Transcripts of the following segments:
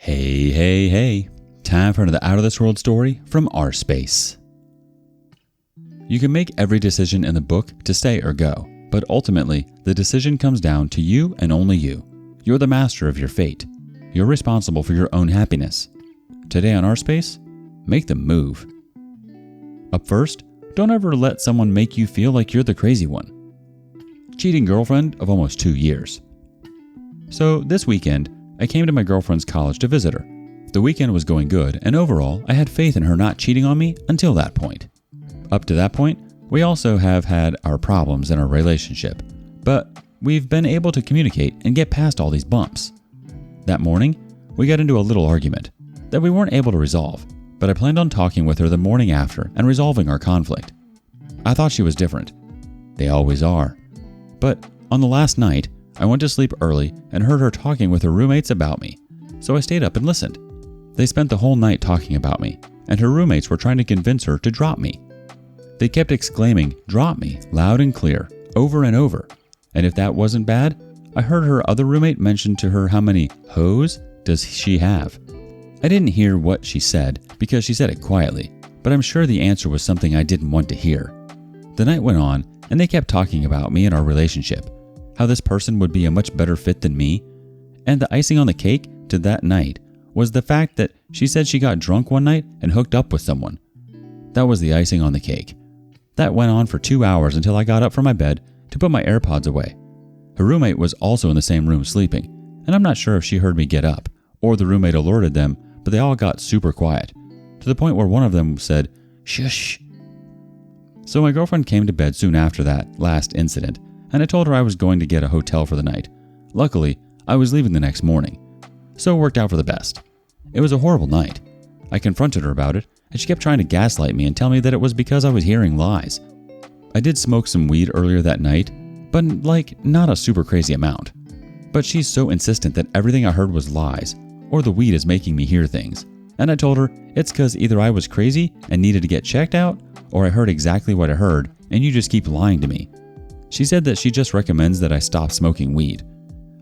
Hey. Time for another out of this world story from rSpace. You can make every decision in the book to stay or go, but ultimately, the decision comes down to you and only you. You're the master of your fate. You're responsible for your own happiness. Today on rSpace, make the move. Up first, don't ever let someone make you feel like you're the crazy one. Cheating girlfriend of almost 2 years. So this weekend, I came to my girlfriend's college to visit her. The weekend was going good, and overall, I had faith in her not cheating on me until that point. Up to that point, we also have had our problems in our relationship, but we've been able to communicate and get past all these bumps. That morning, we got into a little argument that we weren't able to resolve, but I planned on talking with her the morning after and resolving our conflict. I thought she was different. They always are. But on the last night, I went to sleep early and heard her talking with her roommates about me, so I stayed up and listened. They spent the whole night talking about me, and her roommates were trying to convince her to drop me. They kept exclaiming, "Drop me," loud and clear, over and over. And if that wasn't bad, I heard her other roommate mention to her how many hoes does she have. I didn't hear what she said because she said it quietly, but I'm sure the answer was something I didn't want to hear. The night went on, and they kept talking about me and our relationship, how this person would be a much better fit than me, and the icing on the cake to that night was the fact that she said she got drunk one night and hooked up with someone. That was the icing on the cake. That went on for 2 hours until I got up from my bed to put my AirPods away. Her roommate was also in the same room sleeping, and I'm not sure if she heard me get up or the roommate alerted them, but they all got super quiet, to the point where one of them said, "Shush." So my girlfriend came to bed soon after that last incident, and I told her I was going to get a hotel for the night. Luckily, I was leaving the next morning, so it worked out for the best. It was a horrible night. I confronted her about it, and she kept trying to gaslight me and tell me that it was because I was hearing lies. I did smoke some weed earlier that night, but not a super crazy amount. But she's so insistent that everything I heard was lies, or the weed is making me hear things. And I told her it's because either I was crazy and needed to get checked out, or I heard exactly what I heard and you just keep lying to me. She said that she just recommends that I stop smoking weed.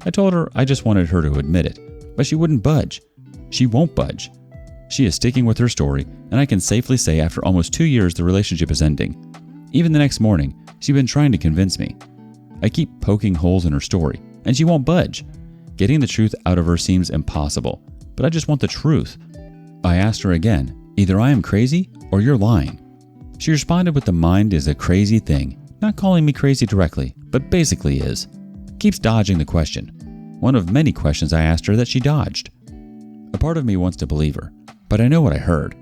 I told her I just wanted her to admit it, but she wouldn't budge. She won't budge. She is sticking with her story, and I can safely say after almost 2 years the relationship is ending. Even the next morning, she's been trying to convince me. I keep poking holes in her story, and she won't budge. Getting the truth out of her seems impossible, but I just want the truth. I asked her again, either I am crazy or you're lying. She responded with the mind is a crazy thing, not calling me crazy directly, but basically is. Keeps dodging the question. One of many questions I asked her that she dodged. A part of me wants to believe her, but I know what I heard.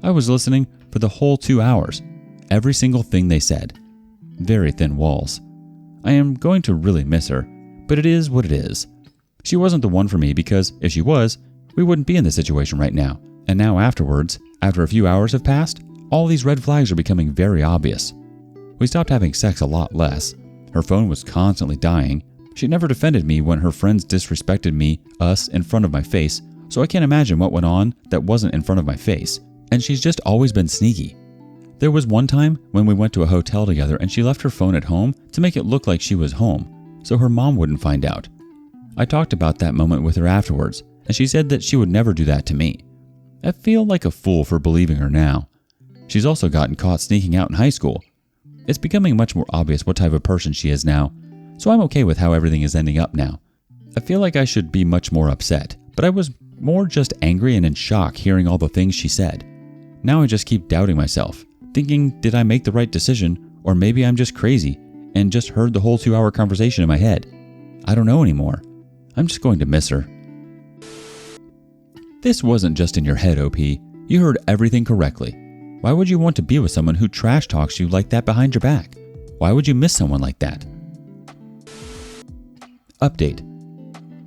I was listening for the whole 2 hours. Every single thing they said. Very thin walls. I am going to really miss her, but it is what it is. She wasn't the one for me because if she was, we wouldn't be in this situation right now. And now afterwards, after a few hours have passed, all these red flags are becoming very obvious. We stopped having sex a lot less. Her phone was constantly dying. She never defended me when her friends disrespected us in front of my face, so I can't imagine what went on that wasn't in front of my face. And she's just always been sneaky. There was one time when we went to a hotel together and she left her phone at home to make it look like she was home, so her mom wouldn't find out. I talked about that moment with her afterwards, and she said that she would never do that to me. I feel like a fool for believing her now. She's also gotten caught sneaking out in high school. It's becoming much more obvious what type of person she is now, so I'm okay with how everything is ending up now. I feel like I should be much more upset, but I was more just angry and in shock hearing all the things she said. Now I just keep doubting myself, thinking did I make the right decision, or maybe I'm just crazy and just heard the whole 2-hour conversation in my head. I don't know anymore. I'm just going to miss her. This wasn't just in your head, OP. You heard everything correctly. Why would you want to be with someone who trash talks you like that behind your back? Why would you miss someone like that? Update.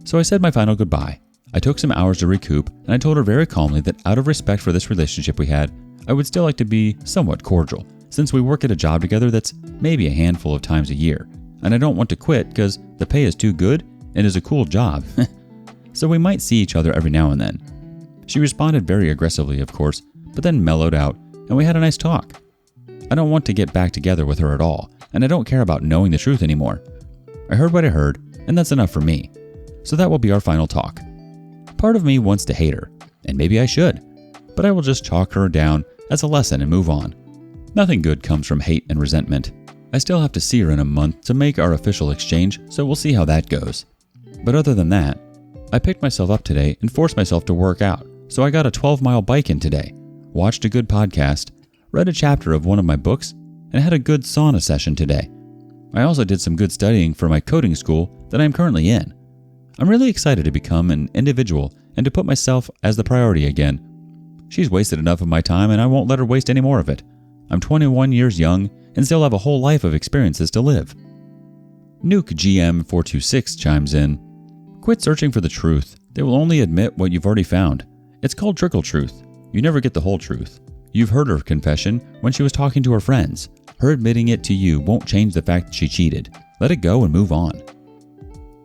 So I said my final goodbye. I took some hours to recoup, and I told her very calmly that out of respect for this relationship we had, I would still like to be somewhat cordial, since we work at a job together that's maybe a handful of times a year, and I don't want to quit because the pay is too good and is a cool job. So we might see each other every now and then. She responded very aggressively, of course, but then mellowed out, and we had a nice talk. I don't want to get back together with her at all, and I don't care about knowing the truth anymore. I heard what I heard, and that's enough for me. So that will be our final talk. Part of me wants to hate her, and maybe I should, but I will just chalk her down as a lesson and move on. Nothing good comes from hate and resentment. I still have to see her in a month to make our official exchange, so we'll see how that goes. But other than that, I picked myself up today and forced myself to work out, so I got a 12-mile bike in today, watched a good podcast, read a chapter of one of my books, and had a good sauna session today. I also did some good studying for my coding school that I am currently in. I'm really excited to become an individual and to put myself as the priority again. She's wasted enough of my time and I won't let her waste any more of it. I'm 21 years young and still have a whole life of experiences to live. Nuke GM426 chimes in. Quit searching for the truth. They will only admit what you've already found. It's called trickle truth. You never get the whole truth. You've heard her confession when she was talking to her friends. Her admitting it to you won't change the fact that she cheated. Let it go and move on.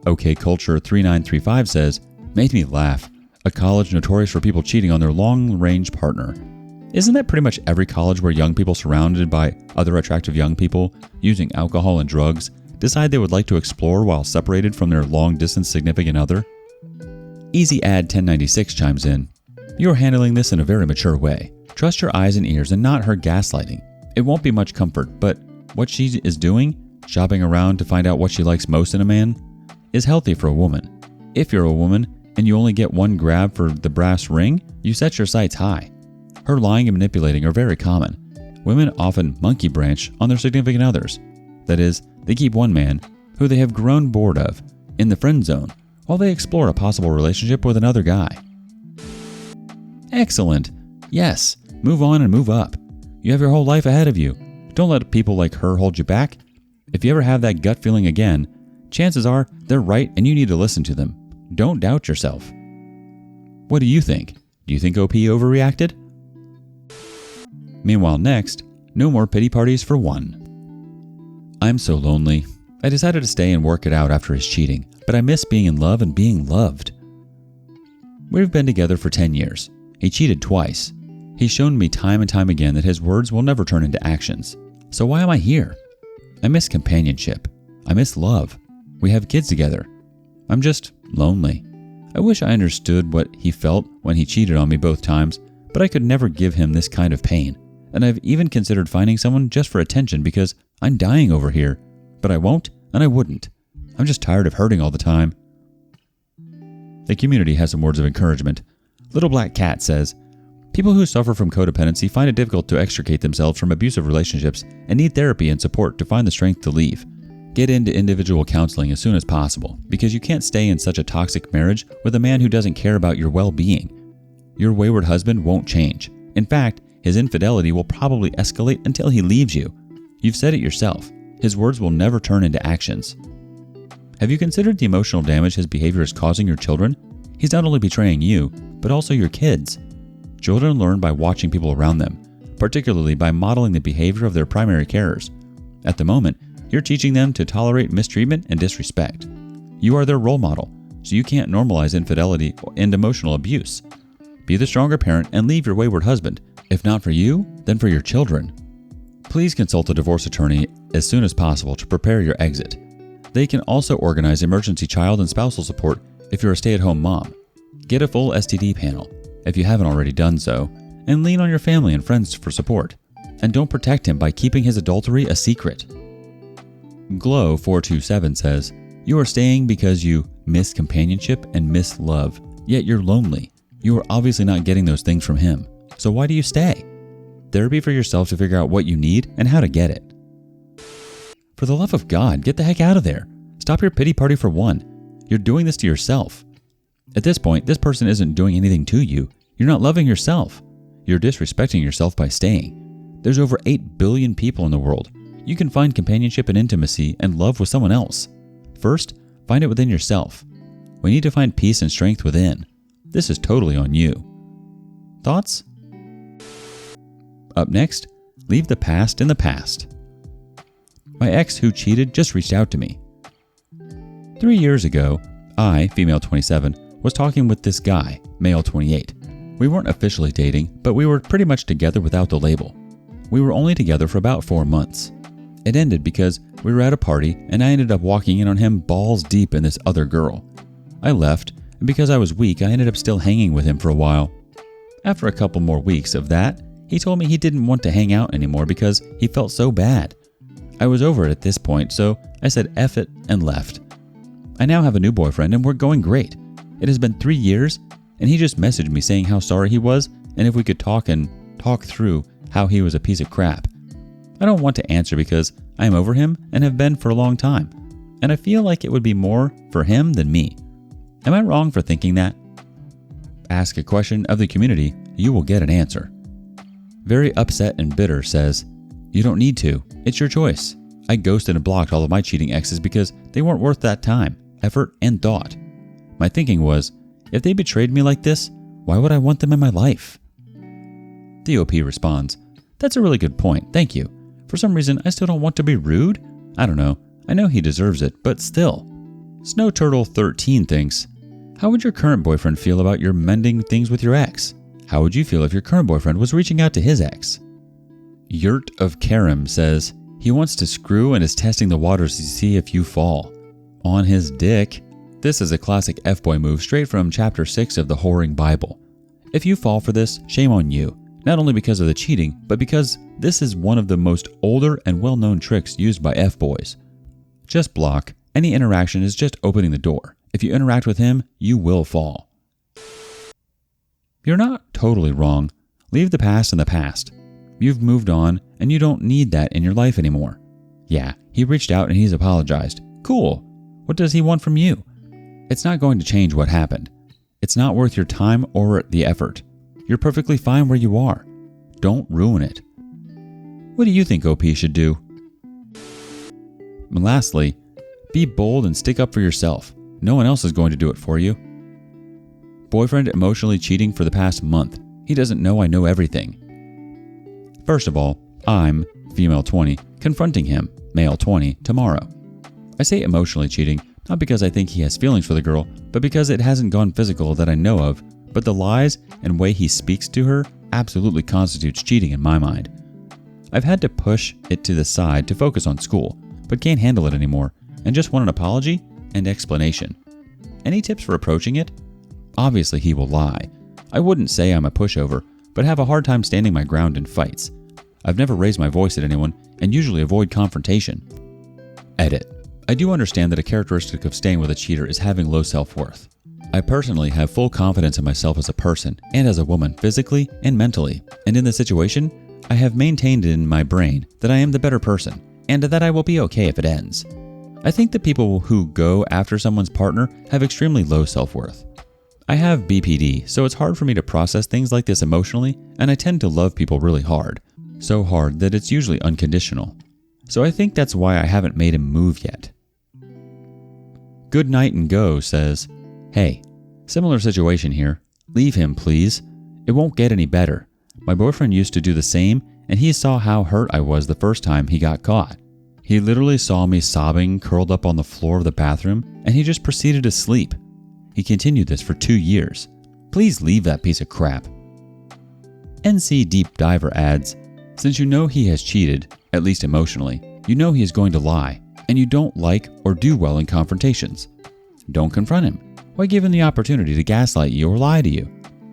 OK Culture 3935 says, made me laugh. A college notorious for people cheating on their long-range partner. Isn't that pretty much every college where young people surrounded by other attractive young people using alcohol and drugs decide they would like to explore while separated from their long-distance significant other? Easy Ad 1096 chimes in. You are handling this in a very mature way. Trust your eyes and ears and not her gaslighting. It won't be much comfort, but what she is doing, shopping around to find out what she likes most in a man, is healthy for a woman. If you're a woman and you only get one grab for the brass ring, you set your sights high. Her lying and manipulating are very common. Women often monkey branch on their significant others. That is, they keep one man, who they have grown bored of, in the friend zone, while they explore a possible relationship with another guy. Excellent. Yes, move on and move up. You have your whole life ahead of you. Don't let people like her hold you back. If you ever have that gut feeling again, chances are they're right and you need to listen to them. Don't doubt yourself. What do you think? Do you think OP overreacted? Meanwhile, next, no more pity parties for one. I'm so lonely. I decided to stay and work it out after his cheating, but I miss being in love and being loved. We've been together for 10 years. He cheated twice. He's shown me time and time again that his words will never turn into actions. So why am I here? I miss companionship. I miss love. We have kids together. I'm just lonely. I wish I understood what he felt when he cheated on me both times, but I could never give him this kind of pain. And I've even considered finding someone just for attention because I'm dying over here. But I won't and I wouldn't. I'm just tired of hurting all the time. The community has some words of encouragement. Little Black Cat says, people who suffer from codependency find it difficult to extricate themselves from abusive relationships and need therapy and support to find the strength to leave. Get into individual counseling as soon as possible because you can't stay in such a toxic marriage with a man who doesn't care about your well-being. Your wayward husband won't change. In fact, his infidelity will probably escalate until he leaves you. You've said it yourself. His words will never turn into actions. Have you considered the emotional damage his behavior is causing your children? He's not only betraying you, but also your kids. Children learn by watching people around them, particularly by modeling the behavior of their primary carers. At the moment, you're teaching them to tolerate mistreatment and disrespect. You are their role model, so you can't normalize infidelity and emotional abuse. Be the stronger parent and leave your wayward husband. If not for you, then for your children. Please consult a divorce attorney as soon as possible to prepare your exit. They can also organize emergency child and spousal support if you're a stay-at-home mom. Get a full STD panel, if you haven't already done so, and lean on your family and friends for support. And don't protect him by keeping his adultery a secret. Glow427 says, you are staying because you miss companionship and miss love, yet you're lonely. You are obviously not getting those things from him. So why do you stay? Therapy for yourself to figure out what you need and how to get it. For the love of God, get the heck out of there. Stop your pity party for one. You're doing this to yourself. At this point, this person isn't doing anything to you. You're not loving yourself. You're disrespecting yourself by staying. There's over 8 billion people in the world. You can find companionship and intimacy and love with someone else. First, find it within yourself. We need to find peace and strength within. This is totally on you. Thoughts? Up next, leave the past in the past. My ex who cheated just reached out to me. 3 years ago, I, female 27, was talking with this guy, male 28. We weren't officially dating, but we were pretty much together without the label. We were only together for about 4 months. It ended because we were at a party and I ended up walking in on him balls deep in this other girl. I left and because I was weak, I ended up still hanging with him for a while. After a couple more weeks of that, he told me he didn't want to hang out anymore because he felt so bad. I was over it at this point, so I said F it and left. I now have a new boyfriend and we're going great. It has been 3 years, and he just messaged me saying how sorry he was and if we could talk through how he was a piece of crap. I don't want to answer because I am over him and have been for a long time, and I feel like it would be more for him than me. Am I wrong for thinking that? Ask a question of the community, you will get an answer. Very upset and bitter says, you don't need to. It's your choice. I ghosted and blocked all of my cheating exes because they weren't worth that time, effort, and thought. My thinking was, if they betrayed me like this, why would I want them in my life? The OP responds, that's a really good point, thank you. For some reason, I still don't want to be rude. I don't know. I know he deserves it, but still. Snow Turtle 13 thinks, how would your current boyfriend feel about your mending things with your ex? How would you feel if your current boyfriend was reaching out to his ex? Yurt of Karim says, he wants to screw and is testing the waters to see if you fall. On his dick. This is a classic F-boy move straight from chapter 6 of the Whoring Bible. If you fall for this, shame on you. Not only because of the cheating, but because this is one of the most older and well-known tricks used by F-boys. Just block. Any interaction is just opening the door. If you interact with him, you will fall. You're not totally wrong. Leave the past in the past. You've moved on, and you don't need that in your life anymore. Yeah, he reached out and he's apologized. Cool. What does he want from you? It's not going to change what happened. It's not worth your time or the effort. You're perfectly fine where you are. Don't ruin it. What do you think OP should do? And lastly, be bold and stick up for yourself. No one else is going to do it for you. Boyfriend emotionally cheating for the past month. He doesn't know I know everything. First of all, I'm, female 20, confronting him, male 20, tomorrow. I say emotionally cheating, not because I think he has feelings for the girl, but because it hasn't gone physical that I know of, but the lies and way he speaks to her absolutely constitutes cheating in my mind. I've had to push it to the side to focus on school, but can't handle it anymore, and just want an apology and explanation. Any tips for approaching it? Obviously he will lie. I wouldn't say I'm a pushover, but have a hard time standing my ground in fights. I've never raised my voice at anyone and usually avoid confrontation. Edit. I do understand that a characteristic of staying with a cheater is having low self-worth. I personally have full confidence in myself as a person and as a woman physically and mentally, and in this situation, I have maintained in my brain that I am the better person and that I will be okay if it ends. I think that people who go after someone's partner have extremely low self-worth. I have BPD, so it's hard for me to process things like this emotionally, and I tend to love people really hard. So hard that it's usually unconditional. So I think that's why I haven't made him move yet. Good Night and Go says, hey, similar situation here. Leave him, please. It won't get any better. My boyfriend used to do the same, and he saw how hurt I was the first time he got caught. He literally saw me sobbing, curled up on the floor of the bathroom, and he just proceeded to sleep. He continued this for 2 years. Please leave that piece of crap. NC Deep Diver adds, since you know he has cheated, at least emotionally, you know he is going to lie, and you don't like or do well in confrontations. Don't confront him. Why give him the opportunity to gaslight you or lie to you?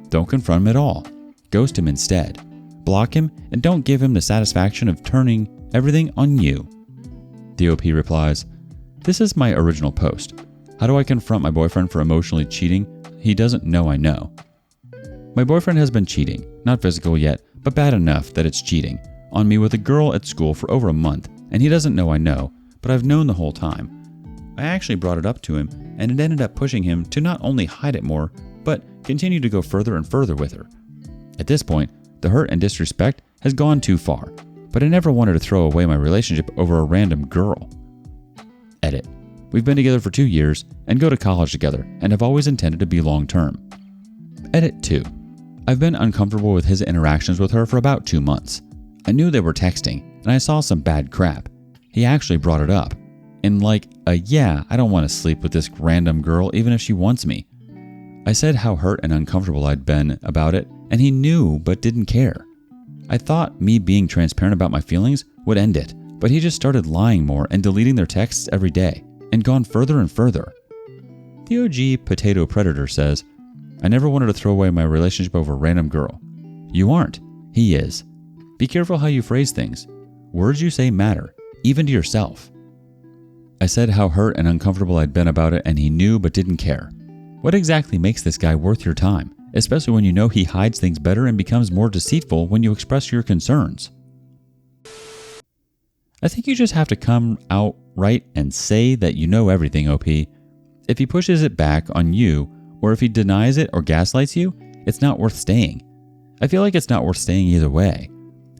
Don't confront him at all. Ghost him instead. Block him and don't give him the satisfaction of turning everything on you. DOP replies, this is my original post. How do I confront my boyfriend for emotionally cheating? He doesn't know I know. My boyfriend has been cheating, not physical yet, but bad enough that it's cheating, on me with a girl at school for over a month, and he doesn't know I know, but I've known the whole time. I actually brought it up to him, and it ended up pushing him to not only hide it more, but continue to go further and further with her. At this point, the hurt and disrespect has gone too far, but I never wanted to throw away my relationship over a random girl. Edit. We've been together for 2 years and go to college together and have always intended to be long-term. Edit 2. I've been uncomfortable with his interactions with her for about 2 months. I knew they were texting and I saw some bad crap. He actually brought it up. In like yeah, I don't want to sleep with this random girl even if she wants me. I said how hurt and uncomfortable I'd been about it and he knew but didn't care. I thought me being transparent about my feelings would end it, but he just started lying more and deleting their texts every day and gone further and further. The OG Potato Predator says, I never wanted to throw away my relationship over a random girl. You aren't. He is. Be careful how you phrase things. Words you say matter, even to yourself. I said how hurt and uncomfortable I'd been about it, and he knew but didn't care. What exactly makes this guy worth your time, especially when you know he hides things better and becomes more deceitful when you express your concerns? I think you just have to come out right and say that you know everything, OP. If he pushes it back on you, or if he denies it or gaslights you, it's not worth staying. I feel like it's not worth staying either way.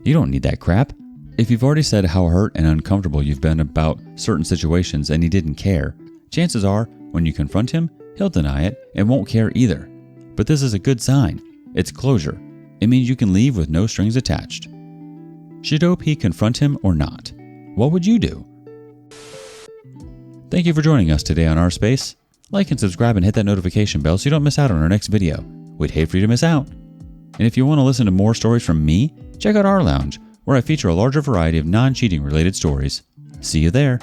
You don't need that crap. If you've already said how hurt and uncomfortable you've been about certain situations and he didn't care, chances are, when you confront him, he'll deny it and won't care either. But this is a good sign. It's closure. It means you can leave with no strings attached. Should OP confront him or not? What would you do? Thank you for joining us today on rSpace. Like and subscribe and hit that notification bell so you don't miss out on our next video. We'd hate for you to miss out. And if you want to listen to more stories from me, check out our lounge, where I feature a larger variety of non-cheating related stories. See you there.